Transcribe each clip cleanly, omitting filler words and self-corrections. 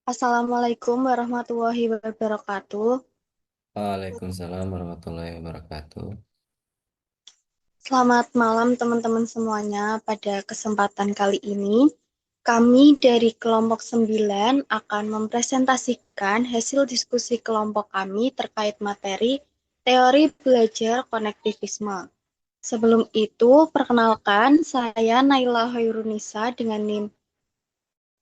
Assalamualaikum warahmatullahi wabarakatuh. Waalaikumsalam warahmatullahi wabarakatuh. Selamat malam teman-teman semuanya. Pada kesempatan kali ini, kami dari kelompok 9 akan mempresentasikan hasil diskusi kelompok kami terkait materi teori belajar konektivisme. Sebelum itu, perkenalkan saya Naila Hoirunisa dengan NIM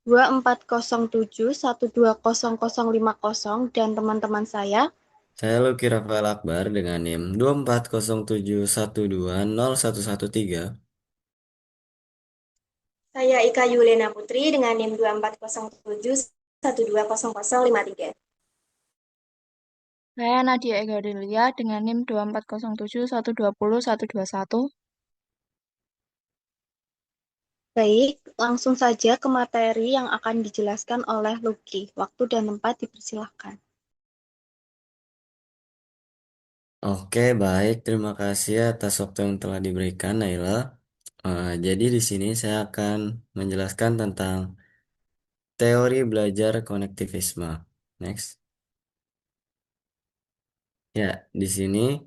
2407120050 dan teman-teman saya. Saya Lucky Rafael Akbar dengan NIM 2407120113. Saya Ika Yulena Putri dengan NIM 2407120053. Saya Nadia Ega Delia dengan NIM 2407120121. Baik, langsung saja ke materi yang akan dijelaskan oleh Lucky. Waktu dan tempat dipersilahkan. Oke, baik. Terima kasih atas waktu yang telah diberikan, Naila. Jadi di sini saya akan menjelaskan tentang teori belajar konektivisme. Next. Ya, di sini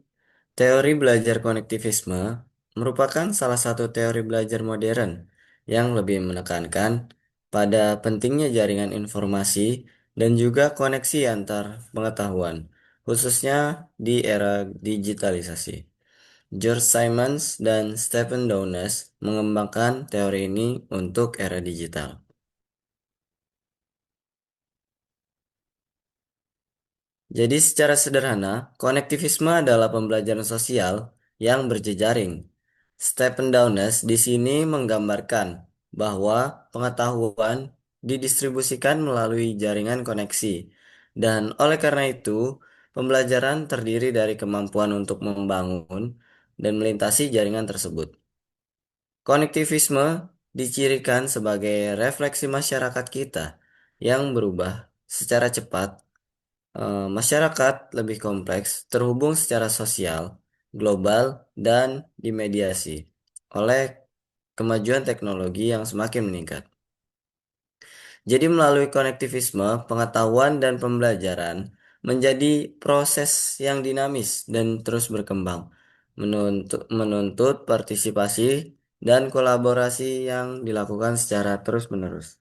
teori belajar konektivisme merupakan salah satu teori belajar modern yang lebih menekankan pada pentingnya jaringan informasi dan juga koneksi antar pengetahuan, khususnya di era digitalisasi. George Simons dan Stephen Downes mengembangkan teori ini untuk era digital. Jadi secara sederhana, konektivisme adalah pembelajaran sosial yang berjejaring. Stephen Downes di sini menggambarkan bahwa pengetahuan didistribusikan melalui jaringan koneksi. Dan oleh karena itu, pembelajaran terdiri dari kemampuan untuk membangun dan melintasi jaringan tersebut. Konektivisme dicirikan sebagai refleksi masyarakat kita yang berubah secara cepat. Masyarakat lebih kompleks, terhubung secara sosial, global, dan dimediasi oleh kemajuan teknologi yang semakin meningkat. Jadi melalui konektivisme, pengetahuan dan pembelajaran menjadi proses yang dinamis dan terus berkembang, menuntut partisipasi dan kolaborasi yang dilakukan secara terus-menerus.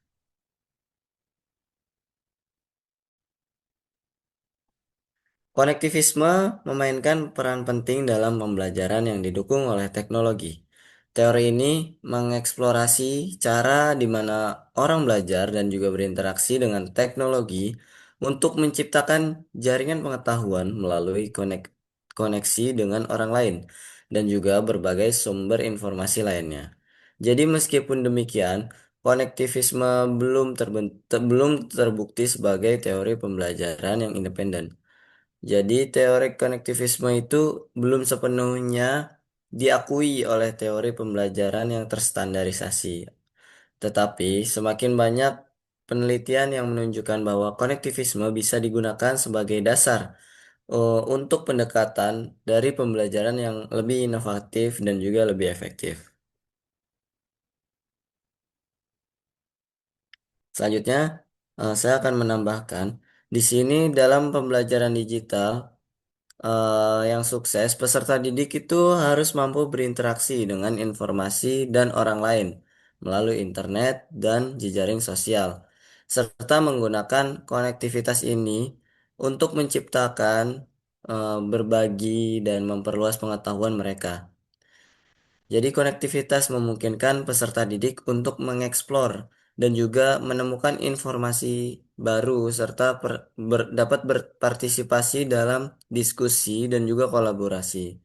Konektivisme memainkan peran penting dalam pembelajaran yang didukung oleh teknologi. Teori ini mengeksplorasi cara di mana orang belajar dan juga berinteraksi dengan teknologi untuk menciptakan jaringan pengetahuan melalui koneksi dengan orang lain dan juga berbagai sumber informasi lainnya. Jadi meskipun demikian, konektivisme belum terbukti sebagai teori pembelajaran yang independen. Jadi teori konektivisme itu belum sepenuhnya diakui oleh teori pembelajaran yang terstandarisasi. Tetapi semakin banyak penelitian yang menunjukkan bahwa konektivisme bisa digunakan sebagai dasar untuk pendekatan dari pembelajaran yang lebih inovatif dan juga lebih efektif. Selanjutnya, saya akan menambahkan di sini dalam pembelajaran digital yang sukses, peserta didik itu harus mampu berinteraksi dengan informasi dan orang lain melalui internet dan jejaring sosial, serta menggunakan konektivitas ini untuk menciptakan, berbagi, dan memperluas pengetahuan mereka. Jadi konektivitas memungkinkan peserta didik untuk mengeksplor dan juga menemukan informasi baru serta dapat berpartisipasi dalam diskusi dan juga kolaborasi.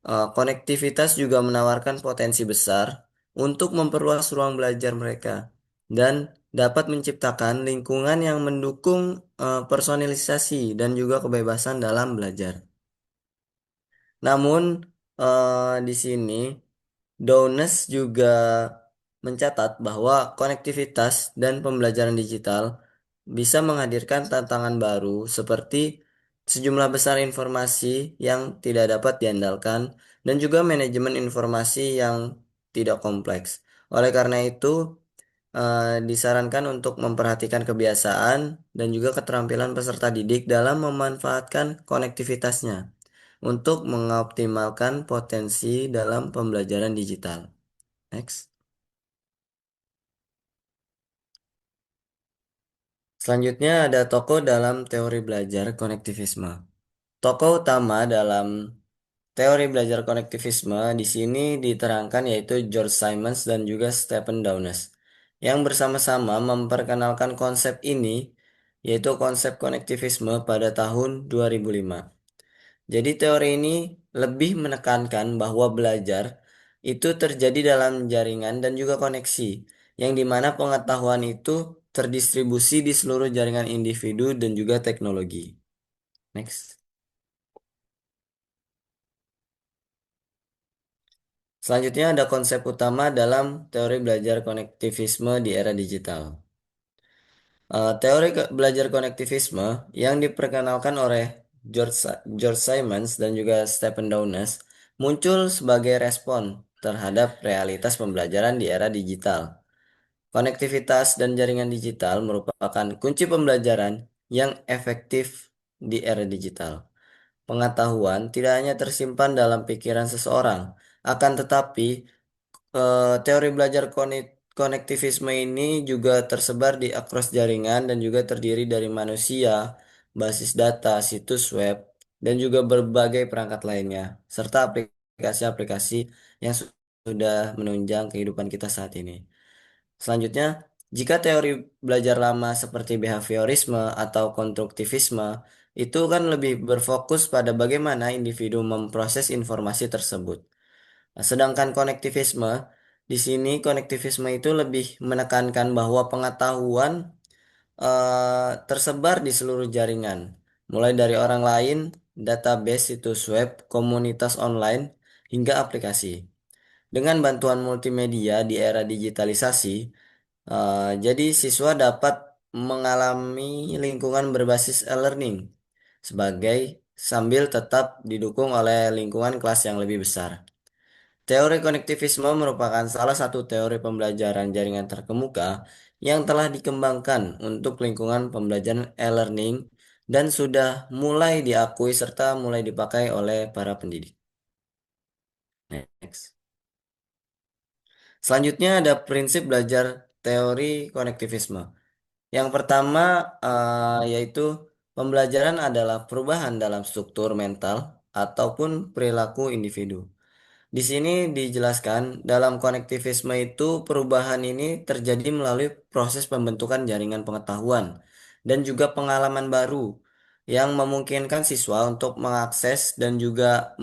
Konektivitas juga menawarkan potensi besar untuk memperluas ruang belajar mereka dan dapat menciptakan lingkungan yang mendukung personalisasi dan juga kebebasan dalam belajar. Namun di sini Downes juga mencatat bahwa konektivitas dan pembelajaran digital bisa menghadirkan tantangan baru seperti sejumlah besar informasi yang tidak dapat diandalkan dan juga manajemen informasi yang tidak kompleks. Oleh karena itu, disarankan untuk memperhatikan kebiasaan dan juga keterampilan peserta didik dalam memanfaatkan konektivitasnya untuk mengoptimalkan potensi dalam pembelajaran digital. Next. Selanjutnya ada tokoh dalam teori belajar konektivisme. Tokoh utama dalam teori belajar konektivisme di sini diterangkan yaitu George Simons dan juga Stephen Downes yang bersama-sama memperkenalkan konsep ini yaitu konsep konektivisme pada tahun 2005. Jadi teori ini lebih menekankan bahwa belajar itu terjadi dalam jaringan dan juga koneksi, yang dimana pengetahuan itu terdistribusi di seluruh jaringan individu dan juga teknologi. Next. Selanjutnya ada konsep utama dalam teori belajar konektivisme di era digital. Teori belajar konektivisme yang diperkenalkan oleh George Simons dan juga Stephen Downes muncul sebagai respon terhadap realitas pembelajaran di era digital. Konektivitas dan jaringan digital merupakan kunci pembelajaran yang efektif di era digital. Pengetahuan tidak hanya tersimpan dalam pikiran seseorang, akan tetapi teori belajar konektivisme ini juga tersebar di akros jaringan dan juga terdiri dari manusia, basis data, situs web, dan juga berbagai perangkat lainnya, serta aplikasi-aplikasi yang sudah menunjang kehidupan kita saat ini. Selanjutnya, jika teori belajar lama seperti behaviorisme atau konstruktivisme itu kan lebih berfokus pada bagaimana individu memproses informasi tersebut. Nah, sedangkan konektivisme, di sini konektivisme itu lebih menekankan bahwa pengetahuan tersebar di seluruh jaringan, mulai dari orang lain, database, situs web, komunitas online, hingga aplikasi. Dengan bantuan multimedia di era digitalisasi, jadi siswa dapat mengalami lingkungan berbasis e-learning sebagai sambil tetap didukung oleh lingkungan kelas yang lebih besar. Teori konektivisme merupakan salah satu teori pembelajaran jaringan terkemuka yang telah dikembangkan untuk lingkungan pembelajaran e-learning dan sudah mulai diakui serta mulai dipakai oleh para pendidik. Next. Selanjutnya ada prinsip belajar teori konektivisme. Yang pertama yaitu pembelajaran adalah perubahan dalam struktur mental ataupun perilaku individu. Di sini dijelaskan dalam konektivisme itu perubahan ini terjadi melalui proses pembentukan jaringan pengetahuan dan juga pengalaman baru yang memungkinkan siswa untuk mengakses dan juga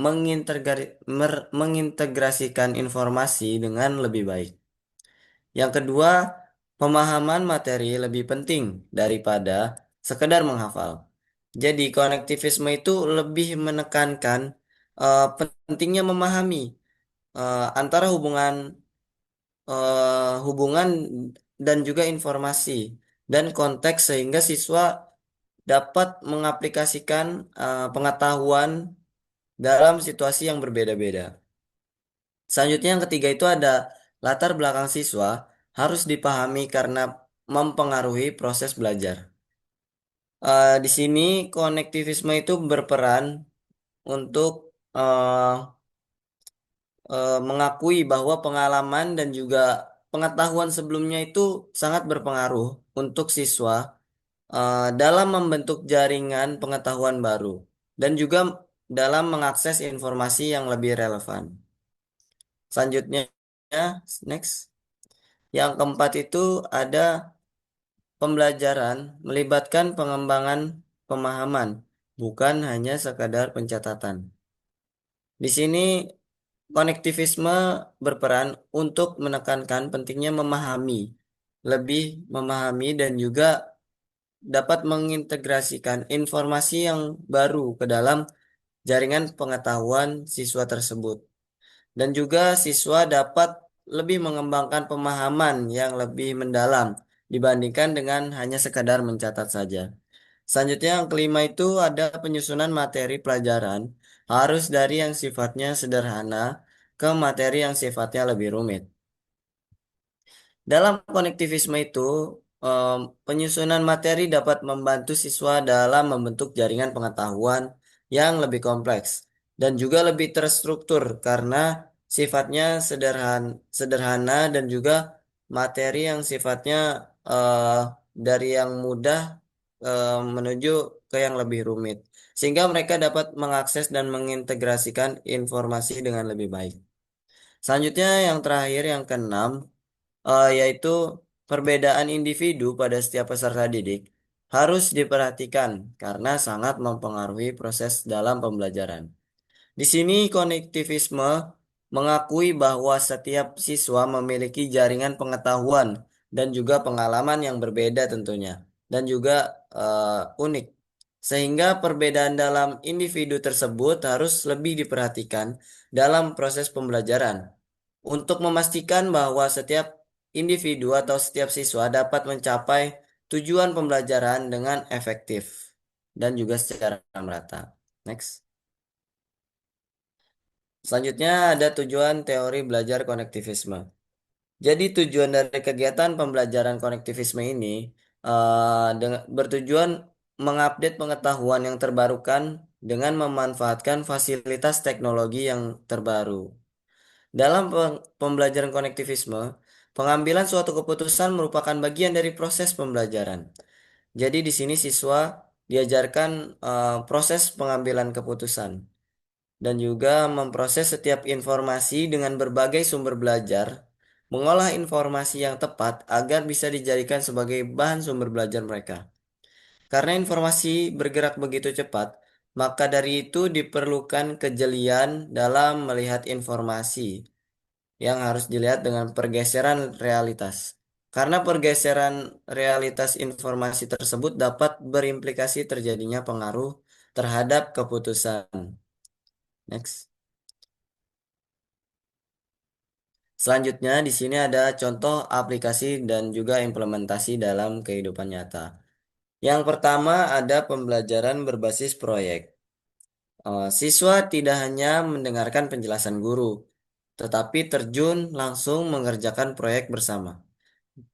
mengintegrasikan informasi dengan lebih baik. Yang kedua, pemahaman materi lebih penting daripada sekedar menghafal. Jadi konektivisme itu lebih menekankan pentingnya memahami antara hubungan dan juga informasi dan konteks sehingga siswa dapat mengaplikasikan pengetahuan dalam situasi yang berbeda-beda. Selanjutnya yang ketiga itu ada latar belakang siswa harus dipahami karena mempengaruhi proses belajar. Di sini konektivisme itu berperan untuk eh, mengakui bahwa pengalaman dan juga pengetahuan sebelumnya itu sangat berpengaruh untuk siswa dalam membentuk jaringan pengetahuan baru dan juga dalam mengakses informasi yang lebih relevan. Selanjutnya, next. Yang keempat itu ada pembelajaran melibatkan pengembangan pemahaman, bukan hanya sekadar pencatatan. Di sini konektivisme berperan untuk menekankan pentingnya lebih memahami dan juga dapat mengintegrasikan informasi yang baru ke dalam jaringan pengetahuan siswa tersebut. Dan juga siswa dapat lebih mengembangkan pemahaman yang lebih mendalam dibandingkan dengan hanya sekadar mencatat saja. Selanjutnya yang kelima itu ada penyusunan materi pelajaran harus dari yang sifatnya sederhana ke materi yang sifatnya lebih rumit. Dalam konektivisme itu, penyusunan materi dapat membantu siswa dalam membentuk jaringan pengetahuan yang lebih kompleks dan juga lebih terstruktur karena sifatnya sederhana dan juga materi yang sifatnya eh, dari yang mudah menuju ke yang lebih rumit, sehingga mereka dapat mengakses dan mengintegrasikan informasi dengan lebih baik. Selanjutnya yang terakhir yang keenam, yaitu perbedaan individu pada setiap peserta didik harus diperhatikan karena sangat mempengaruhi proses dalam pembelajaran. Di sini konektivisme mengakui bahwa setiap siswa memiliki jaringan pengetahuan dan juga pengalaman yang berbeda tentunya dan juga unik. Sehingga perbedaan dalam individu tersebut harus lebih diperhatikan dalam proses pembelajaran untuk memastikan bahwa setiap individu atau setiap siswa dapat mencapai tujuan pembelajaran dengan efektif dan juga secara merata. Next. Selanjutnya ada tujuan teori belajar konektivisme. Jadi tujuan dari kegiatan pembelajaran konektivisme ini bertujuan mengupdate pengetahuan yang terbarukan dengan memanfaatkan fasilitas teknologi yang terbaru. Dalam pembelajaran konektivisme, pengambilan suatu keputusan merupakan bagian dari proses pembelajaran. Jadi di sini siswa diajarkan proses pengambilan keputusan dan juga memproses setiap informasi dengan berbagai sumber belajar, mengolah informasi yang tepat agar bisa dijadikan sebagai bahan sumber belajar mereka. Karena informasi bergerak begitu cepat, maka dari itu diperlukan kejelian dalam melihat informasi yang harus dilihat dengan pergeseran realitas. Karena pergeseran realitas informasi tersebut dapat berimplikasi terjadinya pengaruh terhadap keputusan. Next. Selanjutnya, di sini ada contoh aplikasi dan juga implementasi dalam kehidupan nyata. Yang pertama ada pembelajaran berbasis proyek. Siswa tidak hanya mendengarkan penjelasan guru, tetapi terjun langsung mengerjakan proyek bersama.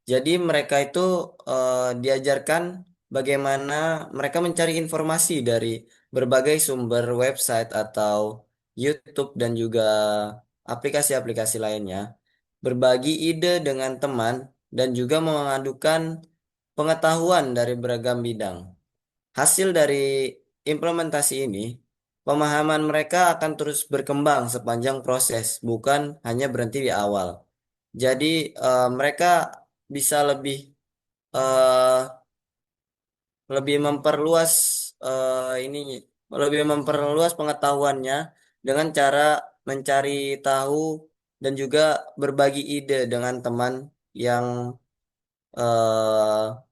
Jadi mereka itu diajarkan bagaimana mereka mencari informasi dari berbagai sumber website atau YouTube dan juga aplikasi-aplikasi lainnya, berbagi ide dengan teman dan juga mengadukan pengetahuan dari beragam bidang. Hasil dari implementasi ini, pemahaman mereka akan terus berkembang sepanjang proses, bukan hanya berhenti di awal. Jadi mereka bisa eh, lebih memperluas ini lebih memperluas pengetahuannya dengan cara mencari tahu dan juga berbagi ide dengan teman yang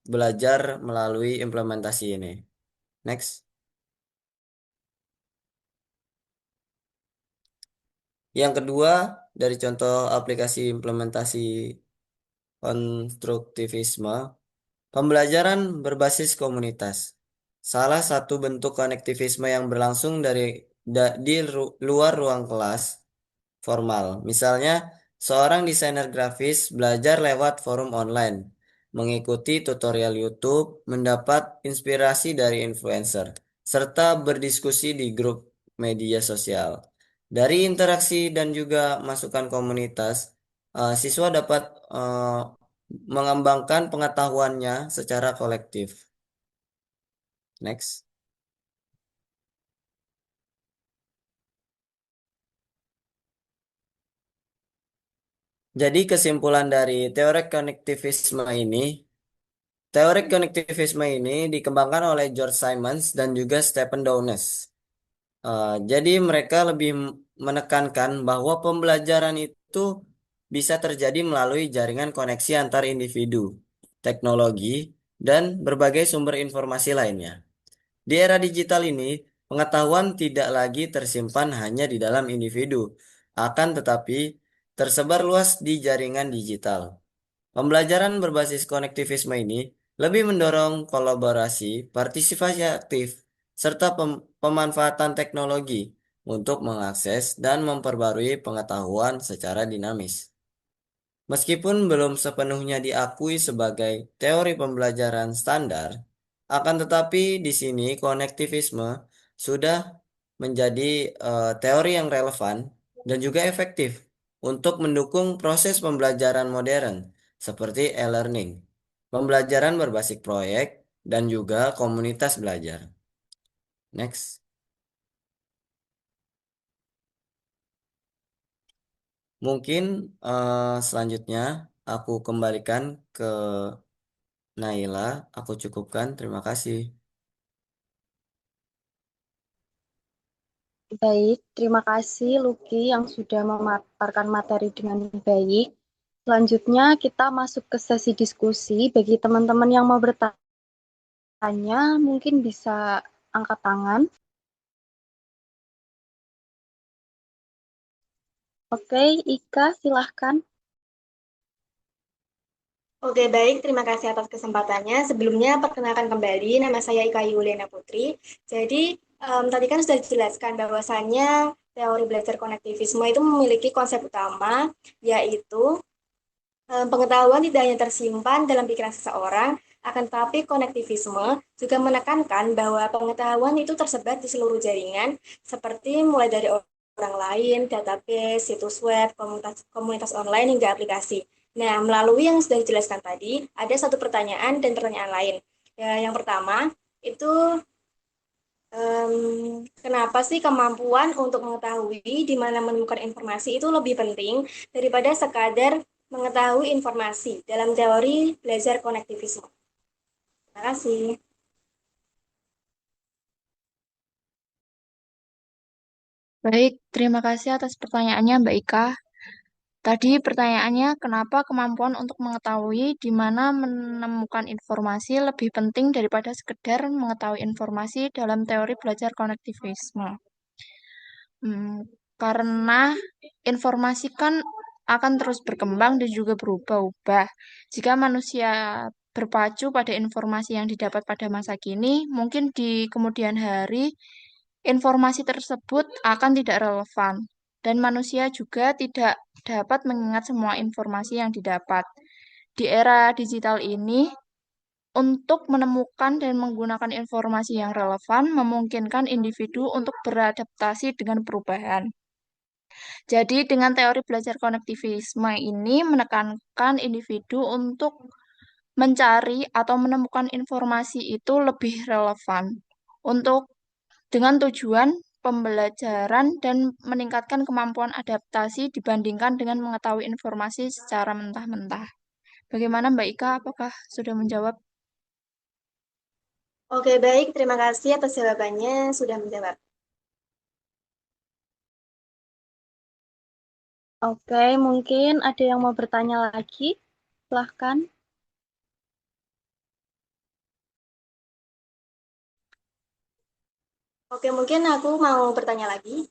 belajar melalui implementasi ini. Next. Yang kedua, dari contoh aplikasi implementasi konstruktivisme, pembelajaran berbasis komunitas. Salah satu bentuk konektivisme yang berlangsung di luar ruang kelas formal. Misalnya, seorang desainer grafis belajar lewat forum online, mengikuti tutorial YouTube, mendapat inspirasi dari influencer, serta berdiskusi di grup media sosial. Dari interaksi dan juga masukan komunitas, siswa dapat mengembangkan pengetahuannya secara kolektif. Next. Jadi kesimpulan dari teori konektivisme ini dikembangkan oleh George Simons dan juga Stephen Downes. Jadi mereka lebih menekankan bahwa pembelajaran itu bisa terjadi melalui jaringan koneksi antar individu, teknologi, dan berbagai sumber informasi lainnya. Di era digital ini, pengetahuan tidak lagi tersimpan hanya di dalam individu, akan tetapi tersebar luas di jaringan digital. Pembelajaran berbasis konektivisme ini lebih mendorong kolaborasi, partisipasi aktif, serta pemanfaatan teknologi untuk mengakses dan memperbarui pengetahuan secara dinamis. Meskipun belum sepenuhnya diakui sebagai teori pembelajaran standar, akan tetapi di sini konektivisme sudah menjadi teori yang relevan dan juga efektif untuk mendukung proses pembelajaran modern seperti e-learning, pembelajaran berbasis proyek, dan juga komunitas belajar. Next. Mungkin selanjutnya aku kembalikan ke Naila, aku cukupkan. Terima kasih. Baik, terima kasih Lucky yang sudah memaparkan materi dengan baik. Selanjutnya kita masuk ke sesi diskusi. Bagi teman-teman yang mau bertanya, mungkin bisa angkat tangan. Oke, Ika, silahkan. Oke, baik. Terima kasih atas kesempatannya. Sebelumnya, perkenalkan kembali, nama saya Ika Yulena Putri. Jadi, tadi kan sudah dijelaskan bahwasannya teori belajar konektivisme itu memiliki konsep utama, yaitu pengetahuan tidak hanya tersimpan dalam pikiran seseorang, akan tetapi konektivisme juga menekankan bahwa pengetahuan itu tersebar di seluruh jaringan, seperti mulai dari orang lain, database, situs web, komunitas online, hingga aplikasi. Nah, melalui yang sudah dijelaskan tadi, ada satu pertanyaan dan pertanyaan lain. Ya, yang pertama, itu kenapa sih kemampuan untuk mengetahui di mana menemukan informasi itu lebih penting daripada sekadar mengetahui informasi dalam teori belajar konektivisme? Terima kasih. Baik, terima kasih atas pertanyaannya, Mbak Ika. Tadi pertanyaannya, kenapa kemampuan untuk mengetahui di mana menemukan informasi lebih penting daripada sekedar mengetahui informasi dalam teori belajar konektivisme? Karena informasi kan akan terus berkembang dan juga berubah-ubah. Jika manusia berpacu pada informasi yang didapat pada masa kini, mungkin di kemudian hari informasi tersebut akan tidak relevan, dan manusia juga tidak dapat mengingat semua informasi yang didapat. Di era digital ini, untuk menemukan dan menggunakan informasi yang relevan memungkinkan individu untuk beradaptasi dengan perubahan. Jadi, dengan teori belajar konektivisme ini menekankan individu untuk mencari atau menemukan informasi itu lebih relevan untuk dengan tujuan pembelajaran dan meningkatkan kemampuan adaptasi dibandingkan dengan mengetahui informasi secara mentah-mentah. Bagaimana Mbak Ika? Apakah sudah menjawab? Oke, baik. Terima kasih atas jawabannya. Sudah menjawab. Oke, mungkin ada yang mau bertanya lagi. Silahkan. Oke, mungkin aku mau bertanya lagi.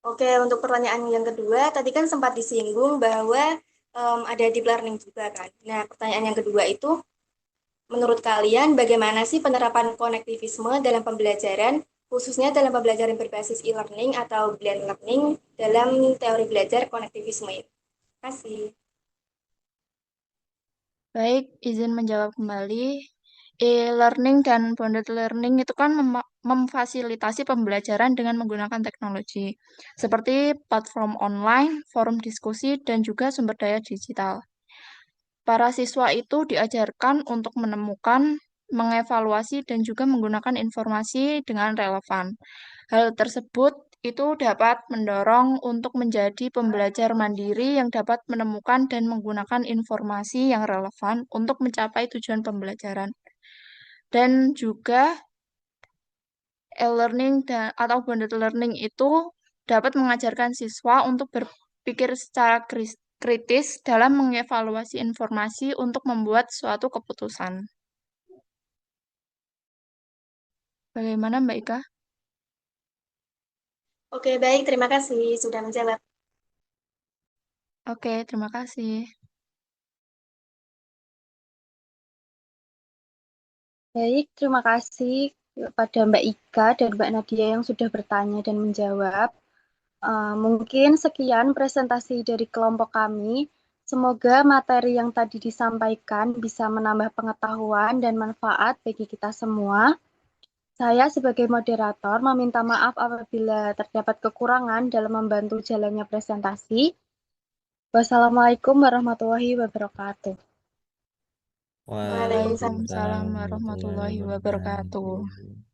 Oke, untuk pertanyaan yang kedua, tadi kan sempat disinggung bahwa ada deep learning juga kan. Nah, pertanyaan yang kedua itu, menurut kalian bagaimana sih penerapan konektivisme dalam pembelajaran, khususnya dalam pembelajaran berbasis e-learning atau blended learning dalam teori belajar konektivisme ini? Terima kasih. Baik, izin menjawab kembali. E-learning dan bonded learning itu kan memfasilitasi pembelajaran dengan menggunakan teknologi, seperti platform online, forum diskusi, dan juga sumber daya digital. Para siswa itu diajarkan untuk menemukan, mengevaluasi, dan juga menggunakan informasi dengan relevan. Hal tersebut itu dapat mendorong untuk menjadi pembelajar mandiri yang dapat menemukan dan menggunakan informasi yang relevan untuk mencapai tujuan pembelajaran. Dan juga e-learning atau bonded learning itu dapat mengajarkan siswa untuk berpikir secara kritis dalam mengevaluasi informasi untuk membuat suatu keputusan. Bagaimana Mbak Ika? Oke, baik. Terima kasih sudah menjawab. Oke, terima kasih. Baik, terima kasih kepada Mbak Ika dan Mbak Nadia yang sudah bertanya dan menjawab. Mungkin sekian presentasi dari kelompok kami. Semoga materi yang tadi disampaikan bisa menambah pengetahuan dan manfaat bagi kita semua. Saya sebagai moderator meminta maaf apabila terdapat kekurangan dalam membantu jalannya presentasi. Wassalamualaikum warahmatullahi wabarakatuh. Waalaikumsalam. Waalaikumsalam warahmatullahi wabarakatuh.